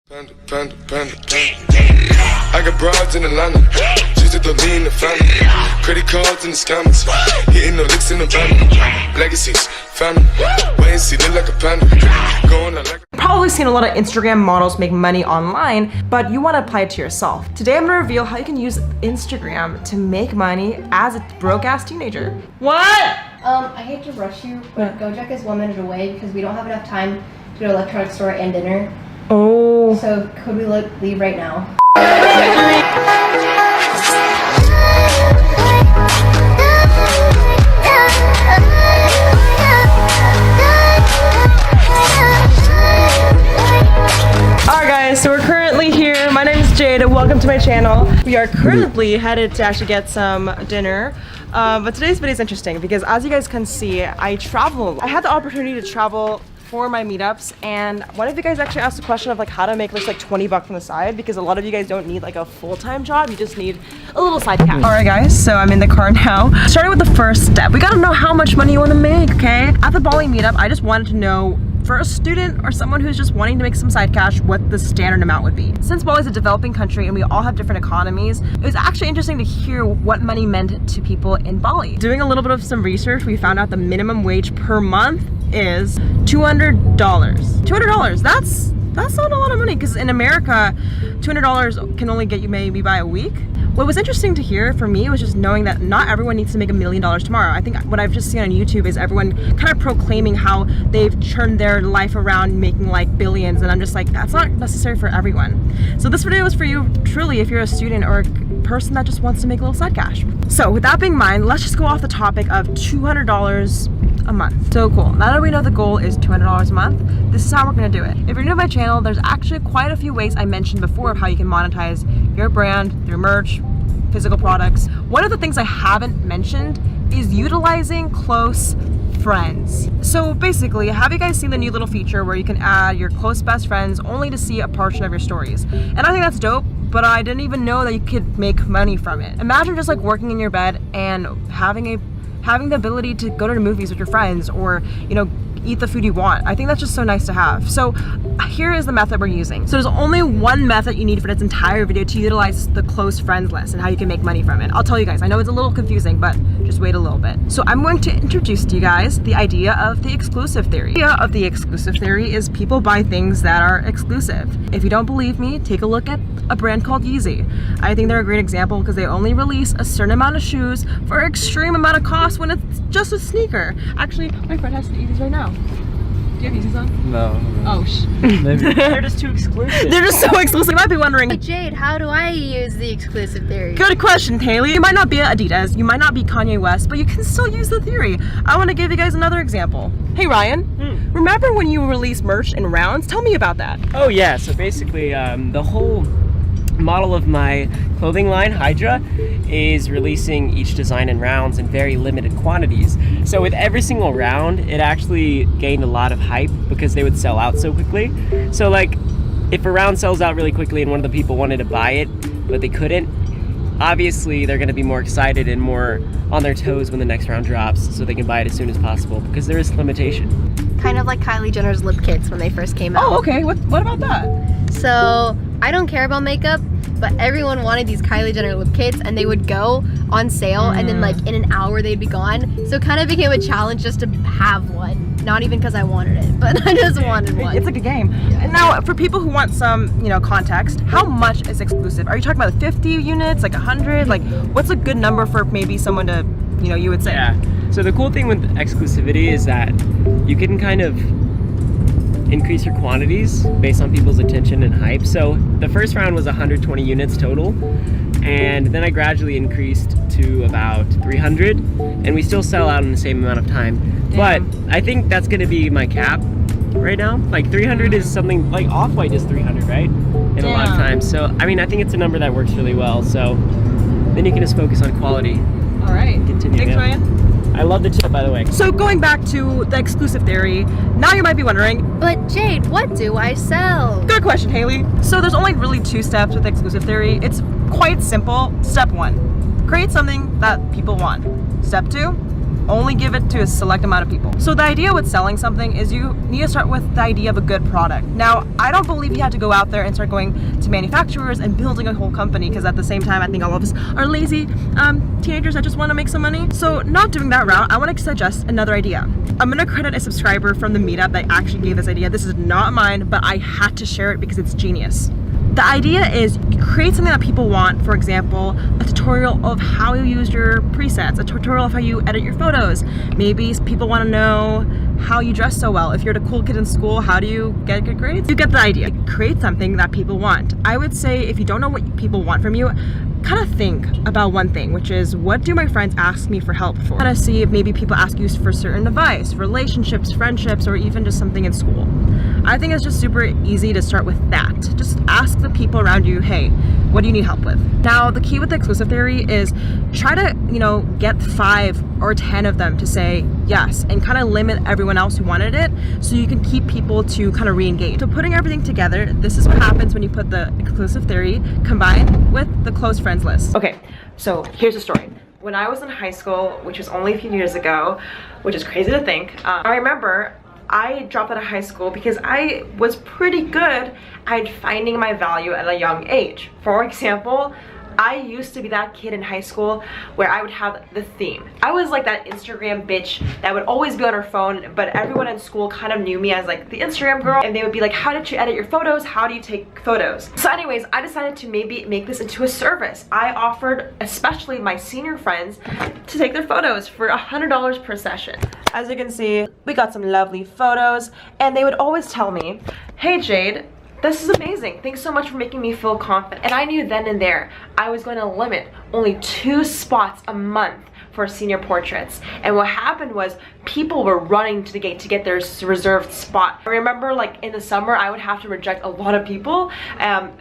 Panda, panda, panda, panda. I got broads in Atlanta, just to throw me in the family. Credit cards in the scammers, hitting the licks in the van. Legacies, family, wait and see, look like a panda. Going out like You've probably seen a lot of Instagram models make money online, but you want to apply it to yourself. Today I'm going to reveal how you can use Instagram to make money as a broke-ass teenager. What? I hate to rush you, but Gojek is 1 minute away because we don't have enough time to go to electronics store and dinner. Oh. So could we leave right now? Alright guys, so we're currently here. My name is Jade and welcome to my channel. We are currently headed to actually get some dinner. But today's video is interesting because as you guys can see, I travel. I had the opportunity to travel for my meetups, and one of you guys actually asked the question of like how to make this like 20 bucks on the side, because a lot of you guys don't need like a full-time job, you just need a little side cash. Alright guys, so I'm in the car now. Starting with the first step, we gotta know how much money you want to make, okay? At the Bali meetup, I just wanted to know, for a student or someone who's just wanting to make some side cash, what the standard amount would be. Since Bali is a developing country and we all have different economies, it was actually interesting to hear what money meant to people in Bali. Doing a little bit of some research, we found out the minimum wage per month is $200. $200, that's not a lot of money, because in America, $200 can only get you maybe by a week. What was interesting to hear for me was just knowing that not everyone needs to make $1 million tomorrow. I think what I've just seen on YouTube is everyone kind of proclaiming how they've turned their life around making like billions, and I'm just like, that's not necessary for everyone. So this video is for you truly if you're a student or a person that just wants to make a little side cash. So with that being in mind, let's just go off the topic of $200 a month. So cool. Now that we know the goal is $200 a month, this is how we're gonna do it. If you're new to my channel, there's actually quite a few ways I mentioned before of how you can monetize your brand through merch, physical products. One of the things I haven't mentioned is utilizing close friends. So basically, have you guys seen the new little feature where you can add your close best friends only to see a portion of your stories? And I think that's dope, but I didn't even know that you could make money from it. Imagine just like working in your bed and having the ability to go to the movies with your friends, or you know, eat the food you want. I think that's just so nice to have. So here is the method we're using. So there's only one method you need for this entire video to utilize the close friends list and how you can make money from it. I'll tell you guys, I know it's a little confusing, but just wait a little bit. So I'm going to introduce to you guys the idea of the exclusive theory. The idea of the exclusive theory is people buy things that are exclusive. If you don't believe me, take a look at a brand called Yeezy. I think they're a great example because they only release a certain amount of shoes for an extreme amount of cost when it's just a sneaker. Actually, my friend has the Yeezys right now. Do you have Yeezys on? No. Oh, Maybe. They're just too exclusive. They're just so exclusive. You might be wondering, Hey Jade, how do I use the exclusive theory? good question, Haley. You might not be Adidas, you might not be Kanye West, but you can still use the theory. I want to give you guys another example. Hey Ryan, remember when you released merch in rounds? Tell me about that. Oh yeah, so basically the whole model of my clothing line, Hydra, is releasing each design in rounds in very limited quantities. So with every single round, it actually gained a lot of hype because they would sell out so quickly. So like, if a round sells out really quickly and one of the people wanted to buy it, but they couldn't, obviously they're gonna be more excited and more on their toes when the next round drops, so they can buy it as soon as possible because there is limitation. Kind of like Kylie Jenner's lip kits when they first came out. Oh, okay. What about that? So I don't care about makeup, but everyone wanted these Kylie Jenner lip kits, and they would go on sale, and then like in an hour they'd be gone. So it kind of became a challenge just to have one. Not even because I wanted it, but I just wanted one. It's like a game. And now, for people who want some, you know, context, how much is exclusive? Are you talking about 50 units, like 100? Like, what's a good number for maybe someone to, you know, you would say? Yeah. So the cool thing with exclusivity is that you can kind of increase your quantities based on people's attention and hype. So the first round was 120 units total, and then I gradually increased to about 300, and we still sell out in the same amount of time. Damn. But I think that's gonna be my cap right now. Like 300 is something, like Off-White is 300, right? In a lot of times. So I mean, I think it's a number that works really well. So then you can just focus on quality. All right. Continue. Thanks, Yeah. Ryan. I love the tip, by the way. So going back to the exclusive theory, now you might be wondering, But Jade, what do I sell? good question, Haley. So there's only really 2 steps with exclusive theory. It's quite simple. Step 1, create something that people want. Step 2, only give it to a select amount of people. So the idea with selling something is you need to start with the idea of a good product. Now, I don't believe you have to go out there and start going to manufacturers and building a whole company, because at the same time, I think all of us are lazy teenagers that just want to make some money. So not doing that route, I want to suggest another idea. I'm going to credit a subscriber from the meetup that actually gave this idea. This is not mine, but I had to share it because it's genius. The idea is you create something that people want. For example, a tutorial of how you use your presets, a tutorial of how you edit your photos. Maybe people want to know how you dress so well. If you're the cool kid in school, how do you get good grades? You get the idea. Create something that people want. I would say if you don't know what people want from you, kind of think about one thing, which is, what do my friends ask me for help for? Kind of see if maybe people ask you for certain advice, relationships, friendships, or even just something in school. I think it's just super easy to start with that. Just ask the people around you, hey, what do you need help with? Now, the key with the exclusive theory is try to, get 5 or 10 of them to say yes, and kind of limit everyone else who wanted it, so you can keep people to kind of re-engage. So putting everything together, this is what happens when you put the exclusive theory combined with the close friends list. Okay, so here's the story. When I was in high school, which was only a few years ago, which is crazy to think, I remember I dropped out of high school because I was pretty good at finding my value at a young age. For example, I used to be that kid in high school where I would have the theme. I was like that Instagram bitch that would always be on her phone, but everyone in school kind of knew me as like the Instagram girl, and they would be like, how did you edit your photos? How do you take photos? So anyways, I decided to maybe make this into a service. I offered, especially my senior friends, to take their photos for $100 per session. As you can see, we got some lovely photos, and they would always tell me, hey Jade, this is amazing. Thanks so much for making me feel confident. And I knew then and there I was going to limit only 2 spots a month for senior portraits. And what happened was people were running to the gate to get their reserved spot. I remember like in the summer I would have to reject a lot of people.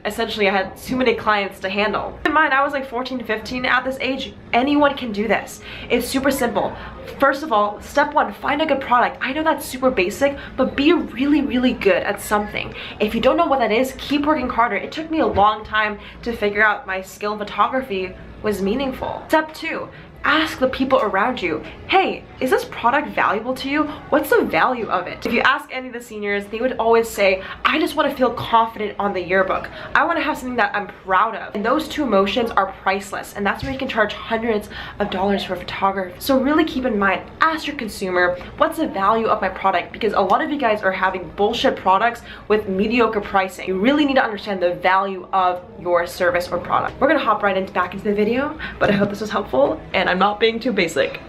Essentially I had too many clients to handle. Keep in mind, I was like 14 to 15. At this age, anyone can do this. It's super simple. First of all, step 1, find a good product. I know that's super basic, but be really, really good at something. If you don't know what that is, keep working harder. It took me a long time to figure out my skill in photography was meaningful. Step 2, ask the people around you, hey, is this product valuable to you? What's the value of it? If you ask any of the seniors, they would always say, I just want to feel confident on the yearbook. I want to have something that I'm proud of. And those 2 emotions are priceless, and that's where you can charge hundreds of dollars for photography. So really keep in mind, ask your consumer, what's the value of my product? Because a lot of you guys are having bullshit products with mediocre pricing. You really need to understand the value of your service or product. We're gonna hop right back into the video, but I hope this was helpful, and I'm not being too basic.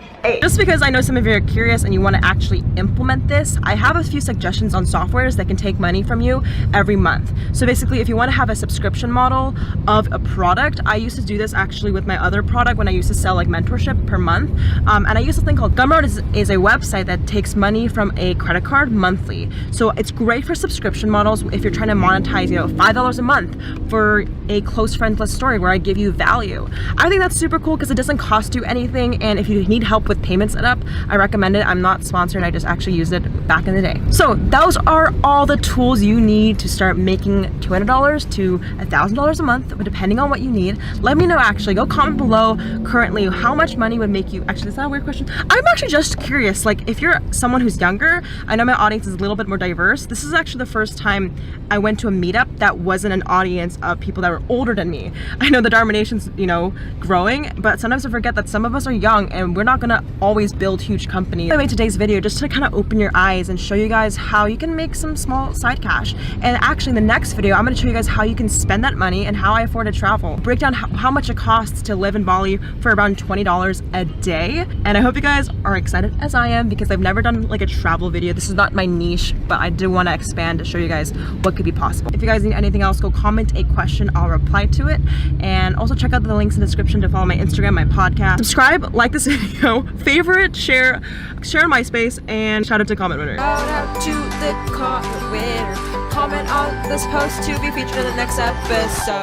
Just because I know some of you are curious and you want to actually implement this, I have a few suggestions on softwares that can take money from you every month. So basically, if you want to have a subscription model of a product, I used to do this actually with my other product when I used to sell like mentorship per month. And I use a thing called Gumroad is a website that takes money from a credit card monthly. So it's great for subscription models if you're trying to monetize, $5 a month for a close friends list story where I give you value. I think that's super cool because it doesn't cost you anything, and if you need help with payment setup, I recommend it. I'm not sponsored, I just actually used it back in the day. So those are all the tools you need to start making $200 to $1,000 a month, depending on what you need. Let me know, actually. Go comment below currently how much money would make you, actually, is that a weird question? I'm actually just curious, like if you're someone who's younger, I know my audience is a little bit more diverse. This is actually the first time I went to a meetup that wasn't an audience of people that were older than me. I know the Dharma Nation's, growing, but sometimes I forget that some of us are young and we're not gonna always build huge companies. I made today's video just to kind of open your eyes and show you guys how you can make some small side cash. And actually in the next video, I'm gonna show you guys how you can spend that money and how I afford to travel. Break down how much it costs to live in Bali for around $20 a day. And I hope you guys are excited as I am, because I've never done like a travel video. This is not my niche, but I do want to expand to show you guys what could be possible. If you guys need anything else, go comment a question, I'll reply to it. And also check out the links in the description to follow my Instagram, my podcast. Subscribe, like this video, favorite, share on MySpace, and shout out to comment winner. Shout out to the comment winner. Comment on this post to be featured in the next episode.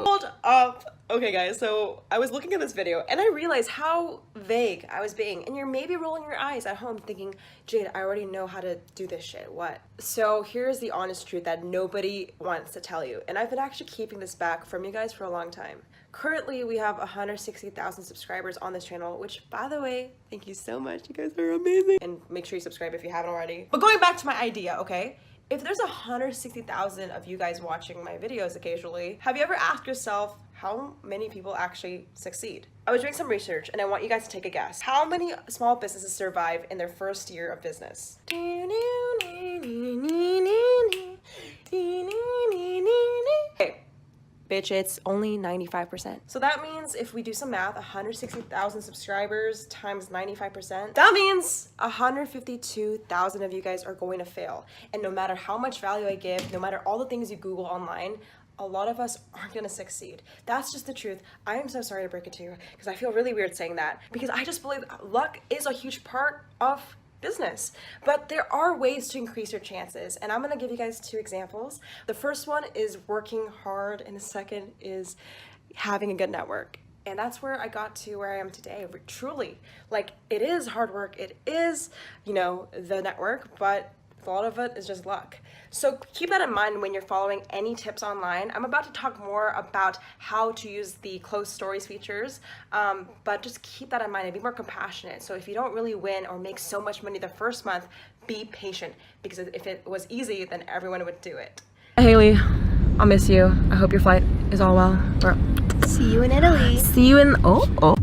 Hold up. Okay guys, so I was looking at this video and I realized how vague I was being, and you're maybe rolling your eyes at home thinking, Jade, I already know how to do this shit, what? So here's the honest truth that nobody wants to tell you, and I've been actually keeping this back from you guys for a long time. Currently, we have 160,000 subscribers on this channel, which, by the way, thank you so much, you guys are amazing. And make sure you subscribe if you haven't already. But going back to my idea, okay? If there's 160,000 of you guys watching my videos occasionally, have you ever asked yourself how many people actually succeed? I was doing some research and I want you guys to take a guess. How many small businesses survive in their first year of business? Okay. Bitch, it's only 95%. So that means if we do some math, 160,000 subscribers times 95%, that means 152,000 of you guys are going to fail. And no matter how much value I give, no matter all the things you Google online, a lot of us aren't gonna succeed. That's just the truth. I am so sorry to break it to you because I feel really weird saying that, because I just believe luck is a huge part of business. But there are ways to increase your chances, and I'm gonna give you guys 2 examples. The first one is working hard, and the second is having a good network. And that's where I got to where I am today. Truly, like, it is hard work, it is, you know, the network, but a lot of it is just luck. So keep that in mind when you're following any tips online. I'm about to talk more about how to use the closed stories features, but just keep that in mind and be more compassionate. So if you don't really win or make so much money the first month, be patient, because if it was easy, then everyone would do it. Haley, I'll miss you. I hope your flight is all well. See you in Italy. See you in, oh.